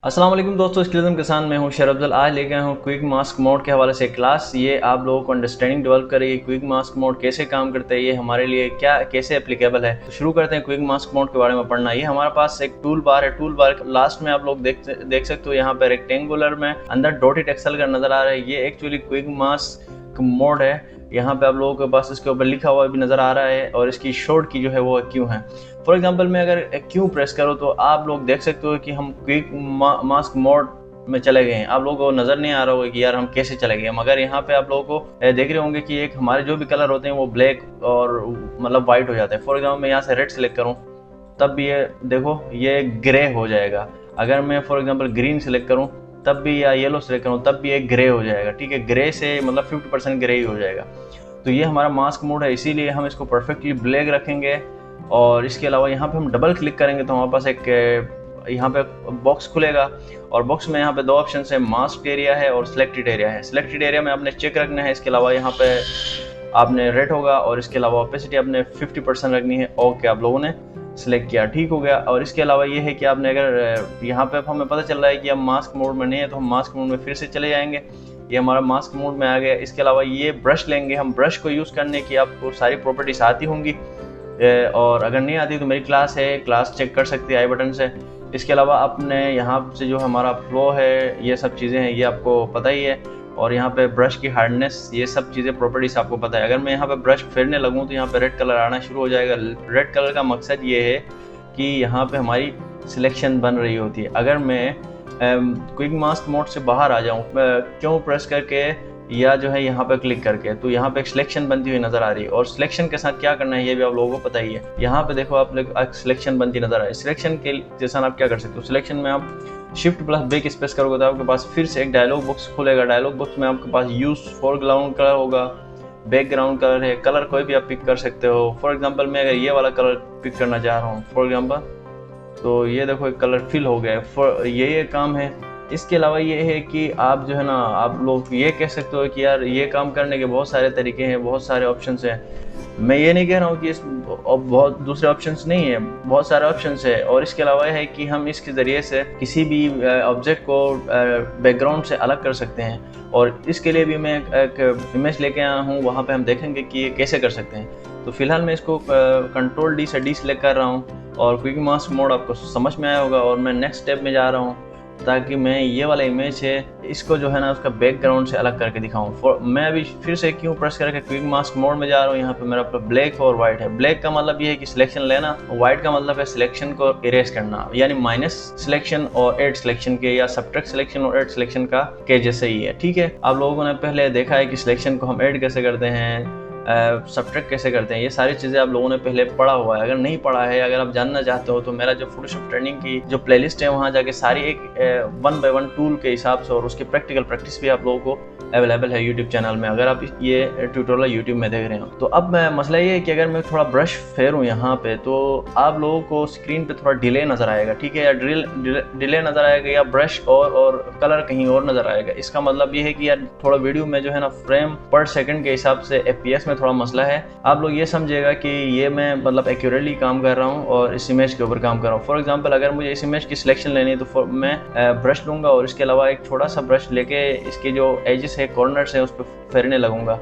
अस्सलाम वालेकुम दोस्तों, स्किलिज्म किसान में हूं शेर अफजल। आज लेके आया हूं क्विक मास्क मोड के हवाले से क्लास। ये आप लोगों को अंडरस्टैंडिंग डेवलप करेगी क्विक मास्क मोड कैसे काम करता है, ये हमारे लिए क्या कैसे एप्लीकेबल है। तो शुरू करते हैं क्विक मास्क मोड के बारे में पढ़ना। ये हमारे पास एक टूल बार है। टूल बार लास्ट में आप लोग देख सकते हो, यहाँ पे रेक्टेंगुलर में अंदर डॉटेड एक्सेल का नजर आ रहा है। ये एक्चुअली क्विक मास्क मोड है। यहाँ पे आप लोगों के पास इसके ऊपर लिखा हुआ भी नज़र आ रहा है और इसकी शॉर्ट की जो है वो क्यों है। फॉर एग्जांपल मैं अगर क्यों प्रेस करो तो आप लोग देख सकते हो कि हम क्विक मास्क मोड में चले गए हैं। आप लोगों को नज़र नहीं आ रहा होगा कि यार हम कैसे चले गए, मगर यहाँ पे आप लोगों को देख रहे होंगे कि एक हमारे जो भी कलर होते हैं वो ब्लैक और मतलब वाइट हो जाते हैं। फॉर एग्जाम्पल मैं यहाँ से रेड सेलेक्ट करूँ तब भी ये देखो ये ग्रे हो जाएगा। अगर मैं फॉर एग्जाम्पल ग्रीन सेलेक्ट करूँ तब भी, या येलो सेलेक्ट करूँ तब भी एक ग्रे हो जाएगा। ठीक है, ग्रे से मतलब 50% ग्रे ही हो जाएगा। तो ये हमारा मास्क मोड है, इसीलिए हम इसको परफेक्टली ब्लैक रखेंगे। और इसके अलावा यहाँ पे हम डबल क्लिक करेंगे तो हमारे पास एक यहाँ पे बॉक्स खुलेगा और बॉक्स में यहाँ पे दो ऑप्शन है, मास्क एरिया है और सिलेक्टेड एरिया है। सिलेक्टेड एरिया में आपने चेक रखना है। इसके अलावा यहाँ पे आपने रेड होगा और इसके अलावा ओपेसिटी आपने 50% रखनी है। ओके, आप लोगों ने सिलेक्ट किया, ठीक हो गया। और इसके अलावा ये है कि आपने अगर यहाँ पे हमें पता चल रहा है कि हम मास्क मोड में नहीं है तो हम मास्क मोड में फिर से चले जाएंगे। ये हमारा मास्क मोड में आ गया। इसके अलावा ये ब्रश लेंगे हम। ब्रश को यूज़ करने की आपको सारी प्रॉपर्टीज आती होंगी और अगर नहीं आती तो मेरी क्लास है, क्लास चेक कर सकते हैं आई बटन से। इसके अलावा आपने यहाँ से जो हमारा फ्लो है, ये सब चीज़ें हैं, ये आपको पता ही है। और यहाँ पे ब्रश की हार्डनेस, ये सब चीज़ें प्रॉपर्टीज आपको पता है। अगर मैं यहाँ पे ब्रश फेरने लगूँ तो यहाँ पे रेड कलर आना शुरू हो जाएगा। रेड कलर का मकसद ये है कि यहाँ पे हमारी सिलेक्शन बन रही होती है। अगर मैं क्विक मास्क मोड से बाहर आ जाऊँ क्यों प्रेस करके या जो है यहाँ पे क्लिक करके, तो यहाँ पे एक सिलेक्शन बनती हुई नजर आ रही है। और सिलेक्शन के साथ क्या करना है ये भी आप लोगों को पता ही है। यहाँ पे देखो आप लोग सिलेक्शन बनती नजर आ रही है। सिलेक्शन के जैसा आप क्या कर सकते हो, सिलेक्शन में आप शिफ्ट प्लस बैक स्पेस करोगे तो आपके पास फिर से एक डायलॉग बॉक्स खुलेगा। डायलॉग बॉक्स में आपके पास यूज फोरग्राउंड कलर होगा, बैकग्राउंड कलर है, कलर कोई भी आप पिक कर सकते हो। फॉर एग्जाम्पल मैं अगर ये वाला कलर पिक करना चाह रहा हूँ फॉर एग्जाम्पल, तो ये देखो एक कलर फिल हो गया है। ये काम है। इसके अलावा ये है कि आप जो है ना, आप लोग ये कह सकते हो कि यार ये काम करने के बहुत सारे तरीके हैं, बहुत सारे ऑप्शंस हैं। मैं ये नहीं कह रहा हूँ कि इस बहुत दूसरे ऑप्शंस नहीं है, बहुत सारे ऑप्शंस है। और इसके अलावा है कि हम इसके ज़रिए से किसी भी ऑब्जेक्ट को बैकग्राउंड से अलग कर सकते हैं। और इसके लिए भी मैं एक इमेज लेके आया हूँ, वहाँ पे हम देखेंगे कि ये कैसे कर सकते हैं। तो फिलहाल मैं इसको कंट्रोल डी से डी सेलेक्ट कर रहा हूँ और क्विक मास्क मोड आपको समझ में आया होगा। और मैं नेक्स्ट स्टेप में जा रहा हूँ ताकि मैं ये वाला इमेज है इसको जो है ना उसका बैकग्राउंड से अलग करके दिखाऊं। मैं अभी फिर से क्यों प्रेस करके क्विक मास्क मोड में जा रहा हूँ। यहाँ पे मेरा ब्लैक और वाइट है। ब्लैक का मतलब ये है कि सिलेक्शन लेना, वाइट का मतलब है सिलेक्शन को इरेज करना, यानी माइनस सिलेक्शन और एड सिलेक्शन के, या सब्ट्रैक्ट सिलेक्शन और एड सिलेक्शन का के जैसे ही है। ठीक है, आप लोगों ने पहले देखा है कि सिलेक्शन को हम एड कैसे करते हैं, सब्ट्रैक्ट कैसे करते हैं, ये सारी चीज़ें आप लोगों ने पहले पढ़ा हुआ है। अगर नहीं पढ़ा है, अगर आप जानना चाहते हो तो मेरा जो फोटोशॉप ट्रेनिंग की जो प्लेलिस्ट है वहाँ जाके सारी एक 1 by 1 टूल के हिसाब से और उसकी प्रैक्टिकल प्रैक्टिस भी आप लोगों को अवेलेबल है यूट्यूब चैनल में, अगर आप ये ट्यूटोरियल यूट्यूब में देख रहे हो। तो अब मसला ये है कि अगर मैं थोड़ा ब्रश फेरूँ यहाँ पे तो आप लोगों को स्क्रीन पे थोड़ा डिले नज़र आएगा। ठीक है, या डिले नज़र आएगा, या ब्रश और कलर कहीं और नज़र आएगा। इसका मतलब ये है कि यार थोड़ा वीडियो में जो है ना फ्रेम पर सेकंड के हिसाब से FPS में थोड़ा मसला है। आप लोग ये समझिएगा कि ये मैं मतलब एक्यूरेटली काम कर रहा हूँ और इस इमेज के ऊपर काम कर रहा हूँ। फॉर एग्जांपल अगर मुझे इस इमेज की सिलेक्शन लेनी है तो मैं ब्रश लूँगा और इसके अलावा एक छोटा सा ब्रश लेके इसके जो एजेस है, कॉर्नर्स है, उस पर फेरने लगूंगा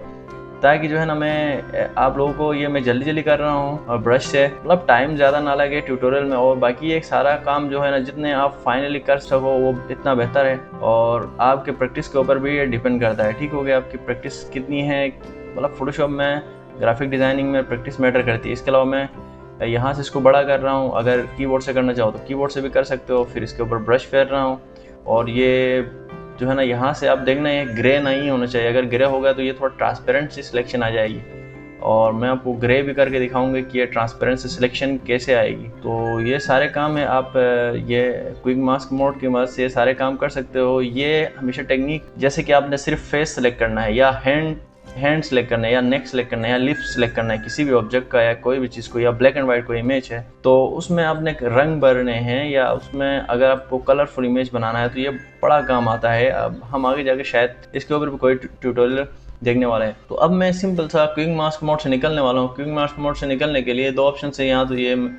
ताकि जो है ना मैं आप लोगों को ये मैं जल्दी कर रहा हूँ और ब्रश से मतलब टाइम ज़्यादा ना लगे ट्यूटोरियल में। और बाकी एक सारा काम जो है ना जितने आप फाइनली कर सको वो इतना बेहतर है और आपके प्रैक्टिस के ऊपर भी ये डिपेंड करता है। ठीक हो गया, आपकी प्रैक्टिस कितनी है। मतलब फोटोशॉप में, ग्राफिक डिज़ाइनिंग में प्रैक्टिस मैटर करती है। इसके अलावा मैं यहाँ से इसको बड़ा कर रहा हूँ। अगर कीबोर्ड से करना चाहो तो कीबोर्ड से भी कर सकते हो। फिर इसके ऊपर ब्रश फेर रहा हूँ और ये जो है ना यहाँ से आप देखना ये ग्रे नहीं होना चाहिए। अगर ग्रे होगा तो ये थोड़ा ट्रांसपेरेंट सी सिलेक्शन आ जाएगी और मैं आपको ग्रे भी करके दिखाऊंगा कि ये ट्रांसपेरेंट सी सिलेक्शन कैसे आएगी। तो ये सारे काम है, आप ये क्विक मास्क मोड की मदद से ये सारे काम कर सकते हो। ये हमेशा टेक्निक जैसे कि आपने सिर्फ फेस सेलेक्ट करना है या हैंड सेलेक्ट करना है या नेक सेलेक्ट करना है या लिप्स सेलेक्ट करना है किसी भी ऑब्जेक्ट का या कोई भी चीज़ को, या ब्लैक एंड वाइट कोई इमेज है तो उसमें आपने रंग भरने हैं, या उसमें अगर आपको कलरफुल इमेज बनाना है तो ये बड़ा काम आता है। अब हम आगे जाके शायद इसके ऊपर भी कोई ट्यूटोरियल देखने वाले हैं। तो अब मैं सिंपल सा क्विक मास्क मोड से निकलने वाला हूँ। क्विक मास्क मोड से निकलने के लिए दो ऑप्शन है,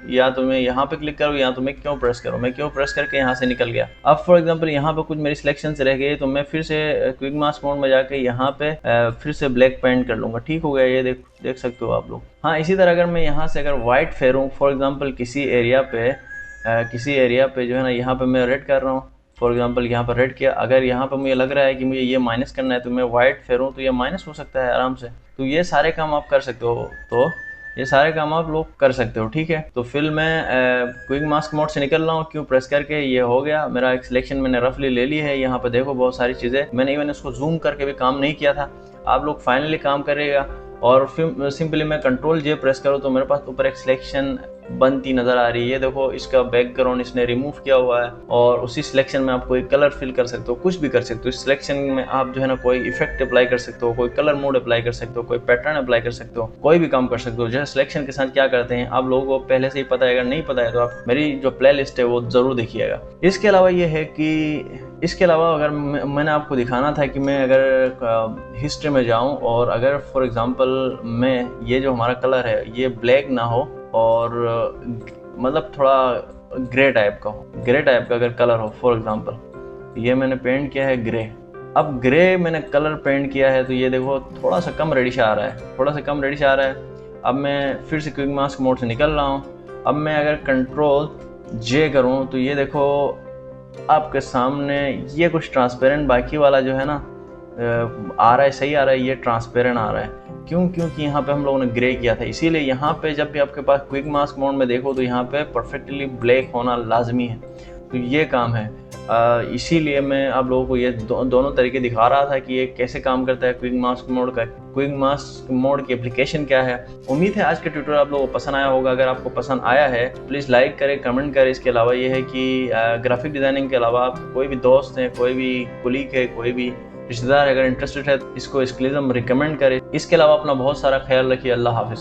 या तो मैं यहाँ पे क्लिक करूँ या तो मैं क्यों प्रेस करूँ। मैं क्यों प्रेस करके यहाँ से निकल गया। अब फॉर एग्जांपल यहाँ पे कुछ मेरी सिलेक्शन रह गई तो मैं फिर से क्विक मास्क मोड में जाके यहाँ पे फिर से ब्लैक पेंट कर लूँगा। ठीक हो गया, ये देख सकते हो आप लोग। हाँ, इसी तरह अगर मैं यहाँ से अगर वाइट फेरूँ फॉर एग्जाम्पल किसी एरिया पे जो है ना, यहाँ पे मैं रेड कर रहा हूँ फॉर एग्जांपल, यहाँ पर रेड किया। अगर यहाँ पर मुझे लग रहा है कि मुझे ये माइनस करना है तो मैं वाइट फेरूँ तो ये माइनस हो सकता है आराम से। तो ये सारे काम आप कर सकते हो, ये सारे काम आप लोग कर सकते हो। ठीक है, तो फिर मैं क्विक मास्क मोड से निकल रहा हूँ, क्यों प्रेस करके। ये हो गया मेरा एक सिलेक्शन, मैंने रफली ले ली है। यहाँ पे देखो बहुत सारी चीज़ें, मैंने इवन इसको जूम करके भी काम नहीं किया था। आप लोग फाइनली काम करेगा और फिर सिंपली मैं कंट्रोल जे प्रेस करूँ तो मेरे पास ऊपर एक सिलेक्शन बनती नज़र आ रही है। ये देखो, इसका बैकग्राउंड इसने रिमूव किया हुआ है और उसी सिलेक्शन में आप कोई कलर फिल कर सकते हो, कुछ भी कर सकते हो। इस सिलेक्शन में आप जो है ना कोई इफेक्ट अप्लाई कर सकते हो, कोई कलर मोड अप्लाई कर सकते हो, कोई पैटर्न अप्लाई कर सकते हो, कोई भी काम कर सकते हो। जैसे सिलेक्शन के साथ क्या करते हैं आप लोगों को पहले से ही पता है, अगर नहीं पता है तो आप मेरी जो प्ले लिस्ट है वो ज़रूर देखिएगा। इसके अलावा ये है कि अगर मैंने आपको दिखाना था कि मैं अगर हिस्ट्री में जाऊं और अगर फॉर एग्जांपल मैं ये जो हमारा कलर है ये ब्लैक ना हो और मतलब थोड़ा ग्रे टाइप का हो, ग्रे टाइप का अगर कलर हो फॉर एग्जांपल, ये मैंने पेंट किया है ग्रे। अब ग्रे मैंने कलर पेंट किया है तो ये देखो थोड़ा सा कम रेडिश आ रहा है, अब मैं फिर से क्विक मास्क मोड से निकल रहा हूँ। अब मैं अगर कंट्रोल जे करूँ तो ये देखो आपके सामने ये कुछ ट्रांसपेरेंट बाकी वाला जो है ना आ रहा है, सही आ रहा है, ये ट्रांसपेरेंट आ रहा है। क्योंकि यहाँ पे हम लोगों ने ग्रे किया था, इसीलिए यहाँ पे जब भी आपके पास क्विक मास्क मोड में देखो तो यहाँ पे परफेक्टली ब्लैक होना लाजमी है। तो ये काम है, इसीलिए मैं आप लोगों को ये दोनों तरीके दिखा रहा था कि ये कैसे काम करता है क्विक मास्क मोड का, क्विक मास्क मोड की एप्लीकेशन क्या है। उम्मीद है आज के ट्यूटोरियल आप लोगों को पसंद आया होगा। अगर आपको पसंद आया है प्लीज़ लाइक करें, कमेंट करें। इसके अलावा ये है कि ग्राफिक डिज़ाइनिंग के अलावा आप कोई भी दोस्त हैं, कोई भी कुलीग है, कोई भी रिश्तेदार अगर इंटरेस्टेड है इसको एक्सक्लूसिव रिकमेंड करें। इसके अलावा अपना बहुत सारा ख्याल रखिए। अल्लाह हाफिज़।